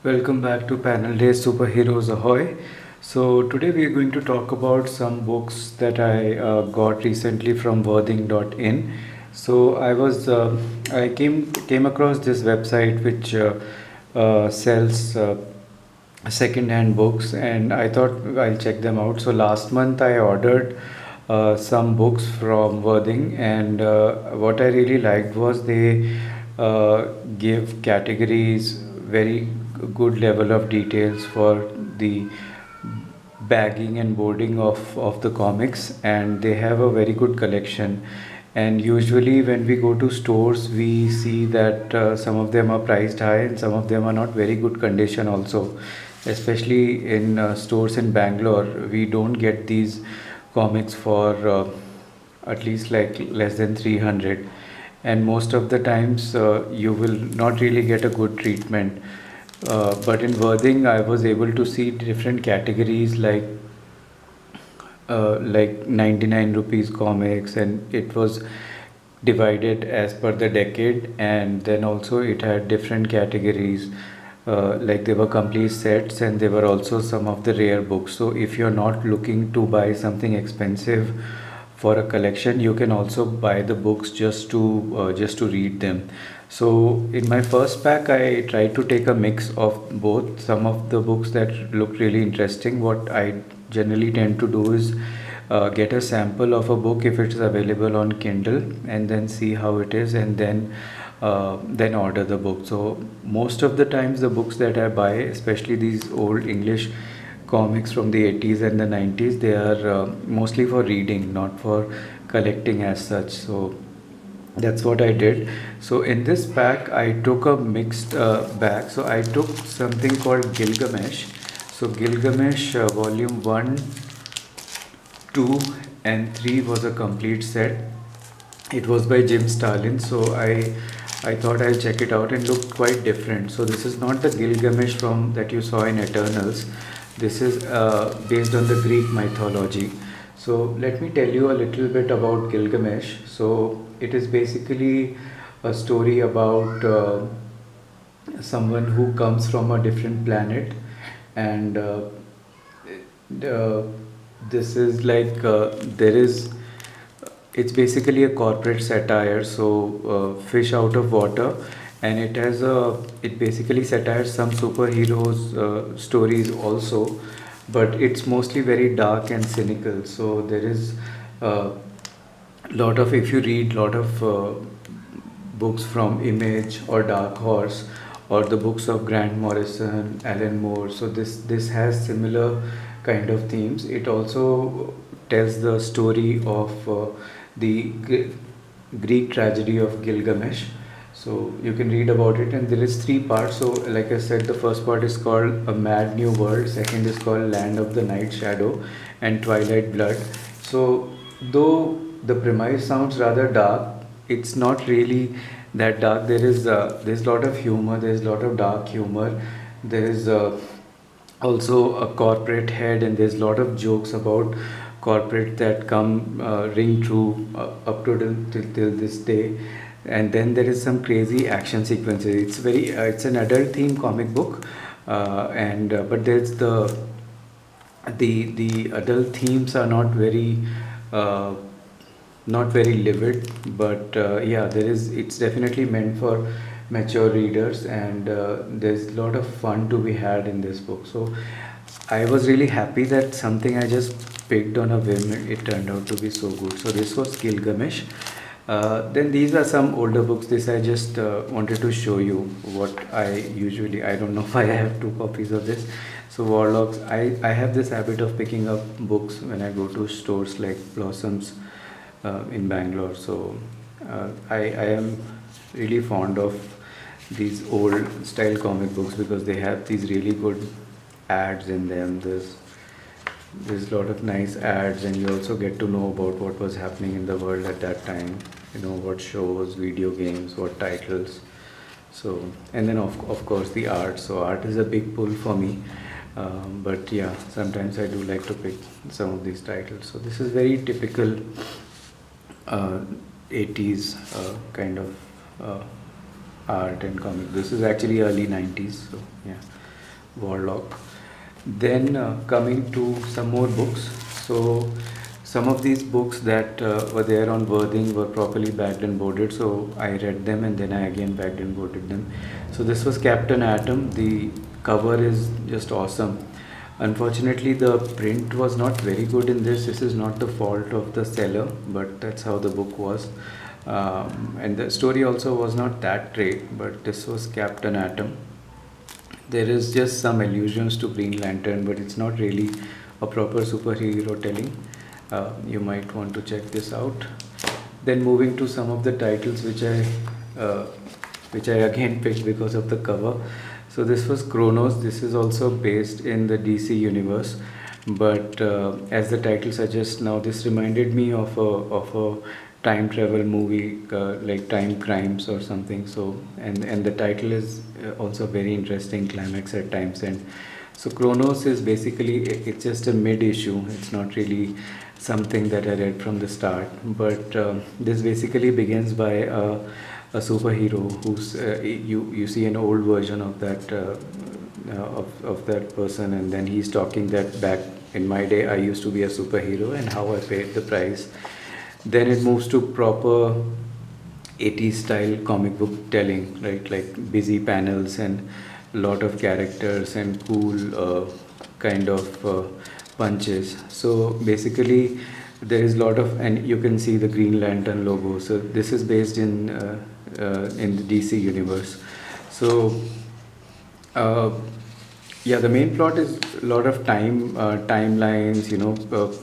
Welcome back to Panel Day Superheroes Ahoy. So, today we are going to talk about some books that I got recently from worthing.in. So, I came across this website which sells second-hand books, and I thought I'll check them out. So, last month I ordered some books from Worthing, and what I really liked was they give categories, very good level of details for the bagging and boarding of the comics, and they have a very good collection. And usually when we go to stores we see that some of them are priced high and some of them are not very good condition also, especially in stores in Bangalore. We don't get these comics for at least like less than 300, and most of the times you will not really get a good treatment. But in Worthing, I was able to see different categories like 99 rupees comics, and it was divided as per the decade, and then also it had different categories. Like there were complete sets, and there were also some of the rare books. So if you're not looking to buy something expensive for a collection, you can also buy the books just to read them. So in my first pack I tried to take a mix of both. Some of the books that looked really interesting, what I generally tend to do is get a sample of a book if it's available on Kindle, and then see how it is, and then order the book. So most of the times the books that I buy, especially these old English comics from the 80s and the 90s, they are mostly for reading, not for collecting as such. So that's what I did. So in this pack I took a mixed bag. So I took something called Gilgamesh. So Gilgamesh volume 1, 2 and 3 was a complete set. It was by Starlin. So I thought I'll check it out, and looked quite different. So this is not the Gilgamesh from that you saw in Eternals. This is based on the Greek mythology. So let me tell you a little bit about Gilgamesh. So it is basically a story about someone who comes from a different planet, and uh, this is like there is it's basically a corporate satire. So fish out of water, and it basically satires some superheroes stories also, but it's mostly very dark and cynical. So there is a lot of, if you read lot of books from Image or Dark Horse, or the books of Grant Morrison, Alan Moore, so this has similar kind of themes. It also tells the story of the Greek tragedy of Gilgamesh. So you can read about it, and there is three parts. So like I said, the first part is called A Mad New World, second is called Land of the Night Shadow, and Twilight Blood. So though the premise sounds rather dark, it's not really that dark. There's a lot of humor, there's a lot of dark humor. There is also a corporate head, and there's a lot of jokes about corporate that come ring true up to till this day. And then there is some crazy action sequences. It's an adult theme comic book, and but there's the adult themes are uh, not very livid, but yeah, it's definitely meant for mature readers, and there's a lot of fun to be had in this book. So I was really happy that something I just picked on a whim, it turned out to be so good. So this was Gilgamesh. Then these are some older books. This I just wanted to show you what I don't know why I have two copies of this. So Warlocks, I have this habit of picking up books when I go to stores like Blossoms in Bangalore. So I am really fond of these old style comic books because they have these really good ads in them. There's a lot of nice ads, and you also get to know about what was happening in the world at that time. You know, what shows, video games, what titles. So, and then of course the art. So art is a big pull for me. But yeah, sometimes I do like to pick some of these titles. So this is very typical uh, 80s kind of art and comic. This is actually early 90s. So yeah. Warlock. Then coming to some more books. So some of these books that were there on Worthing were properly bagged and boarded. So I read them and then I again bagged and boarded them. So this was Captain Atom. The cover is just awesome. Unfortunately, the print was not very good in this. This is not the fault of the seller, but that's how the book was. And the story also was not that great, but this was Captain Atom. There is just some allusions to Green Lantern, but it's not really a proper superhero telling. You might want to check this out. Then moving to some of the titles which I again picked because of the cover. So this was Chronos. This is also based in the DC universe, but as the title suggests, now this reminded me of a time travel movie like Time Crimes or something. So and the title is also very interesting, climax at times. And so Chronos is basically, it's just a mid issue. It's not really something that I read from the start, but this basically begins by a superhero who's you see an old version of that of that person, and then he's talking that back in my day I used to be a superhero and how I paid the price. Then it moves to proper 80s style comic book telling, right? Like busy panels and a lot of characters and cool kind of punches. So basically there is a lot of, and you can see the Green Lantern logo. So this is based in the DC universe. So yeah, the main plot is a lot of timelines, you know,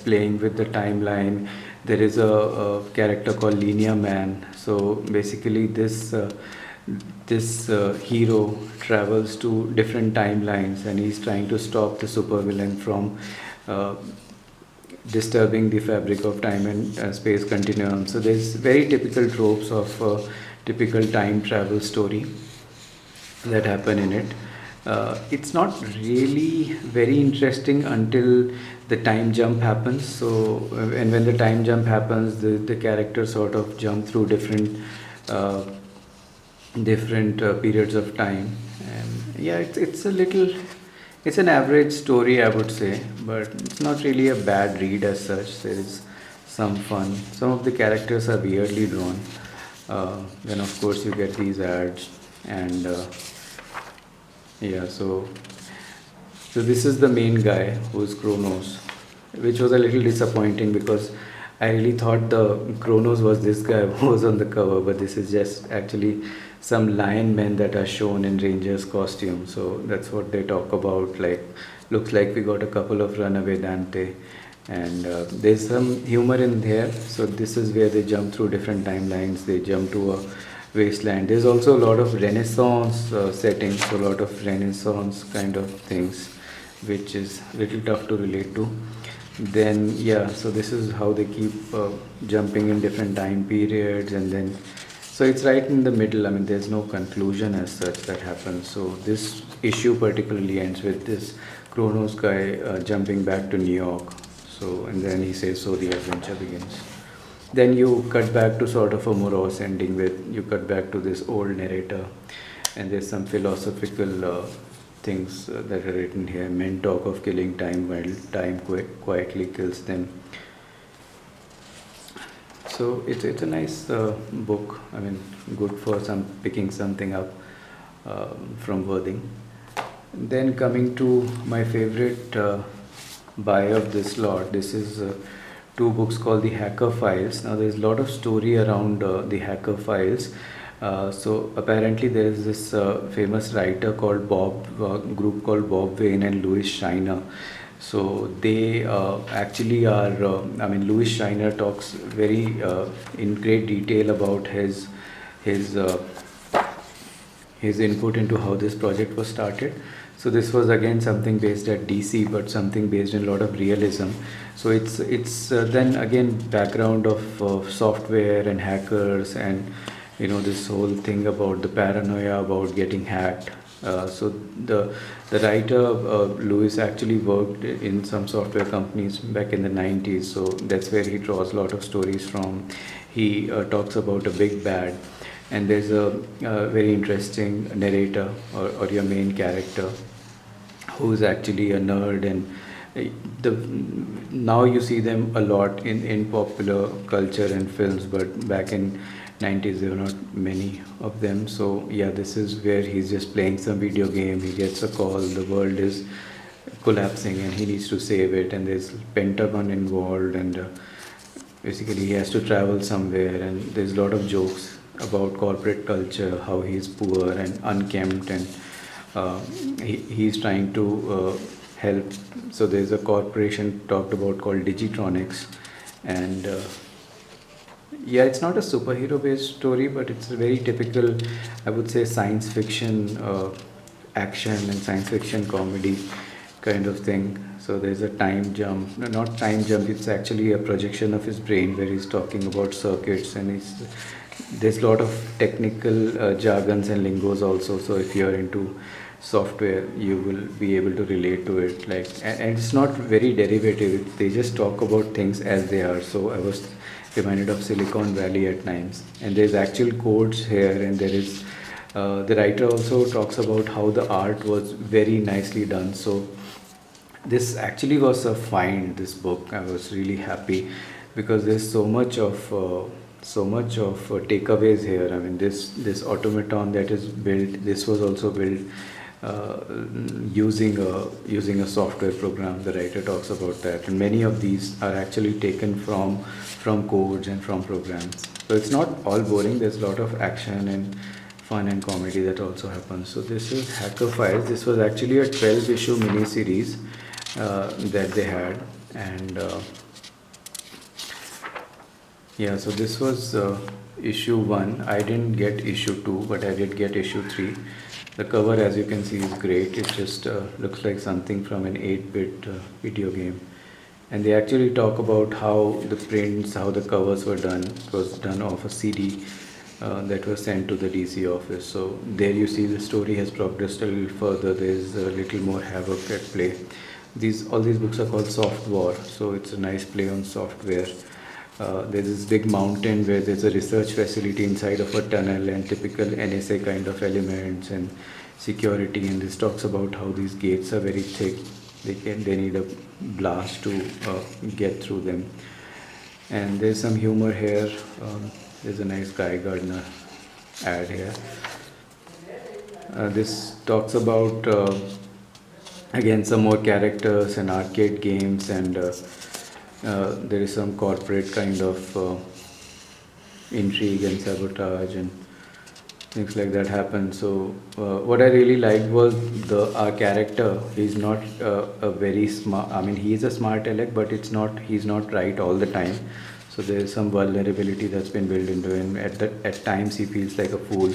playing with the timeline. There is a character called Linear Man. So basically this hero travels to different timelines and he's trying to stop the supervillain from disturbing the fabric of time and space continuum. So there's very typical tropes of typical time travel story that happen in it. It's not really very interesting until the time jump happens. So and when the time jump happens, the characters sort of jump through different periods of time. And yeah, it's an average story, I would say, but it's not really a bad read as such. There is some fun. Some of the characters are weirdly drawn. Then of course you get these ads and yeah, so this is the main guy who's Chronos, which was a little disappointing because I really thought the Chronos was this guy who was on the cover, but this is just actually some lion men that are shown in Rangers costume. So that's what they talk about. Like, looks like we got a couple of runaway Dante, and there's some humor in there. So this is where they jump through different timelines. They jump to a wasteland. There's also a lot of Renaissance settings, so a lot of Renaissance kind of things, which is a little tough to relate to. Then yeah, so this is how they keep jumping in different time periods, and then so it's right in the middle. I mean, there's no conclusion as such that happens. So this issue particularly ends with this Chronos guy jumping back to New York. So and then he says, so the adventure begins. Then you cut back to sort of a morose ending with, you cut back to this old narrator, and there's some philosophical things that are written here. Men talk of killing time while time quietly kills them. So it's a nice book. I mean, good for picking something up from Worthing. Then coming to my favorite buy of this lot. This is two books called the Hacker Files. Now there's a lot of story around the Hacker Files. So apparently there is this famous writer called group called Bob Wayne and Louis Schreiner. So they actually are, I mean, Louis Schreiner talks very in great detail about his input into how this project was started. So this was again something based at DC, but something based in a lot of realism. So it's then again background of software and hackers, and you know, this whole thing about the paranoia about getting hacked. So the writer Louis actually worked in some software companies back in the 90s. So that's where he draws a lot of stories from. He talks about a big bad, and there's a very interesting narrator or your main character who's actually a nerd, and uh, the now you see them a lot in popular culture and films, but back in 90s there were not many of them. So yeah, this is where he's just playing some video game, he gets a call, the world is collapsing and he needs to save it, and there's Pentagon involved, and basically he has to travel somewhere, and there's a lot of jokes about corporate culture, how he's poor and unkempt, and he's trying to help. So there's a corporation talked about called Digitronics, and yeah, it's not a superhero based story, but it's a very typical, I would say, science fiction action and science fiction comedy kind of thing. So there's a time jump, no, not time jump, it's actually a projection of his brain where he's talking about circuits, and there's a lot of technical jargons and lingos also. So if you're into software, you will be able to relate to it. Like, and it's not very derivative. They just talk about things as they are. So I was reminded of Silicon Valley at times. And there's actual codes here, and there is the writer also talks about how the art was very nicely done. So this actually was a find, this book. I was really happy because there's so much of takeaways here. I mean, this automaton that is built, this was also built using a software program. The writer talks about that, and many of these are actually taken from codes and from programs. So it's not all boring. There's a lot of action and fun and comedy that also happens. So this is Hacker Files. This was actually a 12-issue mini-series that they had, and yeah, so this was issue 1. I didn't get issue 2, but I did get issue 3. The cover, as you can see, is great. It just looks like something from an 8-bit video game. And they actually talk about how the prints, how the covers were done. It was done off a CD that was sent to the DC office. So there you see the story has progressed a little further. There's a little more havoc at play. All these books are called Soft War, so it's a nice play on software. There's this big mountain where there's a research facility inside of a tunnel, and typical NSA kind of elements and security, and this talks about how these gates are very thick. They need a blast to get through them. And there's some humor here. There's a nice Guy Gardner ad here. This talks about again some more characters and arcade games, and there is some corporate kind of intrigue and sabotage and things like that happen. So what I really liked was our character. He's not a very smart, I mean, he is a smart aleck, but he's not right all the time. So there is some vulnerability that's been built into him. At times he feels like a fool.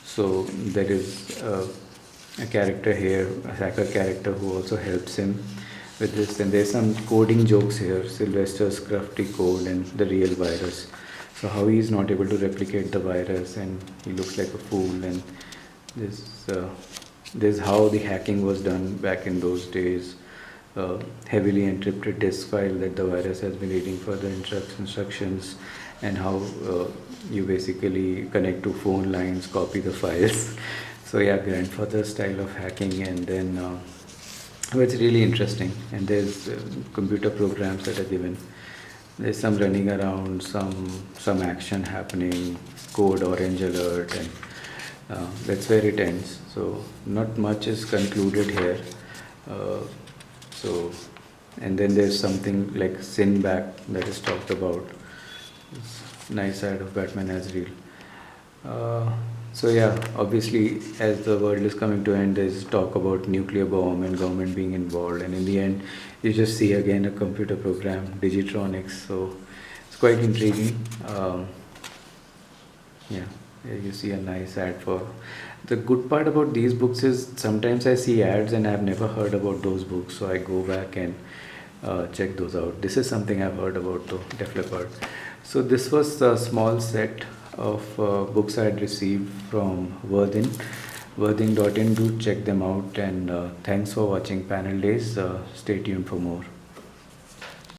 So there is a character here, a hacker character, who also helps him with this. And there's some coding jokes here, Sylvester's crafty code and the real virus. So how he is not able to replicate the virus, and he looks like a fool, and this is how the hacking was done back in those days. Heavily encrypted disk file that the virus has been reading for the instructions, and how you basically connect to phone lines, copy the files. So yeah, grandfather style of hacking. And then it's really interesting, and there's computer programs that are given. There's some running around, some action happening, code orange alert, and that's where it ends. So not much is concluded here. And then there's something like Sin Back that is talked about. It's nice side of Batman Azrael. So yeah, obviously as the world is coming to end, there's talk about nuclear bomb and government being involved, and in the end you just see again a computer program, Digitronics. So it's quite intriguing. Yeah, you see a nice ad for. The good part about these books is sometimes I see ads and I've never heard about those books, so I go back and check those out. This is something I've heard about though, Def Leppard. So this was a small set of books I had received from Worthing. Worthing.in, do check them out, and thanks for watching Panel Days. Stay tuned for more.